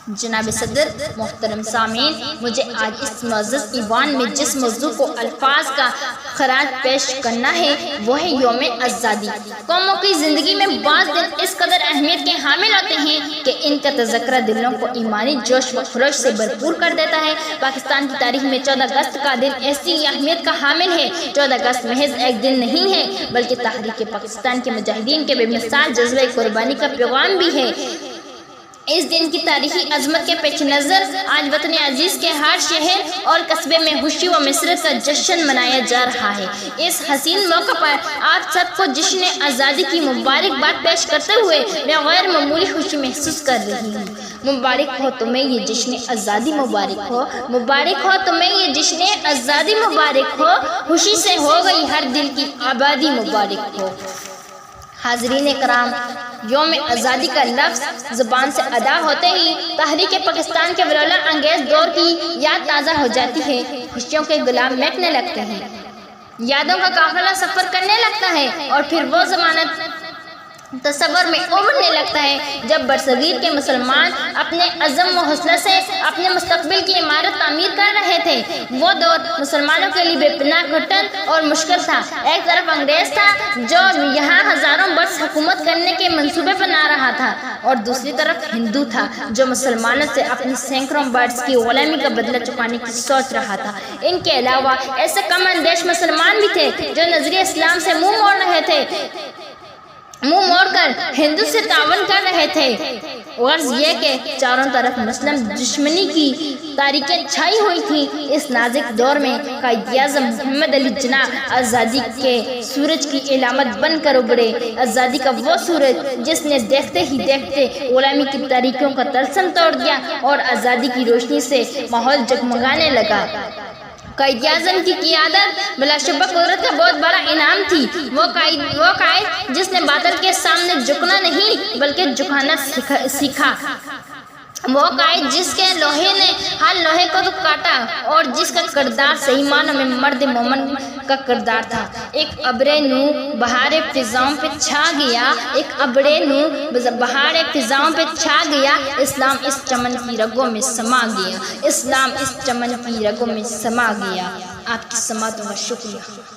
جناب صدر، محترم سامعین، مجھے آج اس معزز ایوان میں جس موضوع کو الفاظ کا خراج پیش کرنا ہے وہ ہے یوم آزادی۔ قوموں کی زندگی میں بعض دن اس قدر اہمیت کے حامل ہوتے ہیں کہ ان کا تذکرہ دلوں کو ایمانی جوش و خروش سے بھرپور کر دیتا ہے۔ پاکستان کی تاریخ میں 14 اگست کا دن ایسی اہمیت کا حامل ہے۔ 14 اگست محض ایک دن نہیں ہے بلکہ تحریک پاکستان کے مجاہدین کے بے مثال جذبہ قربانی کا پیغام بھی ہے۔ اس دن کی تاریخی عظمت کے پیش نظر آج وطن عزیز کے ہر شہر اور قصبے میں خوشی و مسرت کا جشن منایا جا رہا ہے۔ اس حسین موقع پر آپ سب کو جشن آزادی کی مبارکباد پیش کرتے ہوئے میں غیر معمولی خوشی محسوس کر رہی ہوں۔ مبارک ہو تمہیں یہ جشن آزادی، مبارک ہو، مبارک ہو تمہیں یہ جشن آزادی، مبارک ہو، خوشی سے ہو گئی ہر دل کی آبادی، مبارک ہو۔ حاضرین کرام، یوم آزادی کا لفظ زبان سے ادا ہوتے ہی تحریک پاکستان کے ولولہ انگیز دور کی یاد تازہ ہو جاتی ہے۔ خوشیوں کے گلاب مٹنے لگتے ہیں، یادوں کا قافلہ سفر کرنے لگتا ہے اور پھر وہ زمانہ تصور میں ابھرنے لگتا ہے جب برصغیر کے مسلمان اپنے عزم و حوصلے سے اپنے مستقبل کی عمارت تعمیر کر رہے تھے۔ وہ دور مسلمانوں کے لیے بے پناہ گھٹن اور مشکل تھا۔ ایک طرف انگریز تھا جو یہاں ہزاروں برس حکومت کرنے کے منصوبے بنا رہا تھا اور دوسری طرف ہندو تھا جو مسلمانوں سے اپنی سینکڑوں برس کی غلامی کا بدلہ چکانے کی سوچ رہا تھا۔ ان کے علاوہ ایسے کم اندیش مسلمان بھی تھے جو نظریہ اسلام سے منہ موڑ کر ہندو سے تعاون کر رہے تھے۔ غرض یہ کہ چاروں طرف مسلم دشمنی کی تاریکیاں چھائی ہوئی تھیں۔ اس نازک دور میں قائد اعظم محمد علی جناح آزادی کے سورج کی علامت بن کر ابھرے۔ آزادی کا وہ سورج جس نے دیکھتے ہی دیکھتے غلامی کی تاریکیوں کا طلسم توڑ دیا اور آزادی کی روشنی سے ماحول جگمگانے لگا۔ قائد اعظم کی قیادت بلا شبہ قدرت کا بہت بڑا انعام تھی۔ وہ قائد جس نے باطل کے سامنے جھکنا نہیں بلکہ جھکانا سیکھا۔ وہ قائد جس کے لوہے نے ہر لوہے کو تو کاٹا اور جس کا کردار صحیح معنوں میں مرد مومن کا کردار تھا۔ ایک ابر نور بہار فضاؤں پہ چھا گیا، ایک ابر نور بہار فضاؤں پہ چھا گیا، اسلام اس چمن کی رگوں میں سما گیا، اسلام اس چمن کی رگوں میں سما گیا۔ آپ کی سماعتوں کا شکریہ۔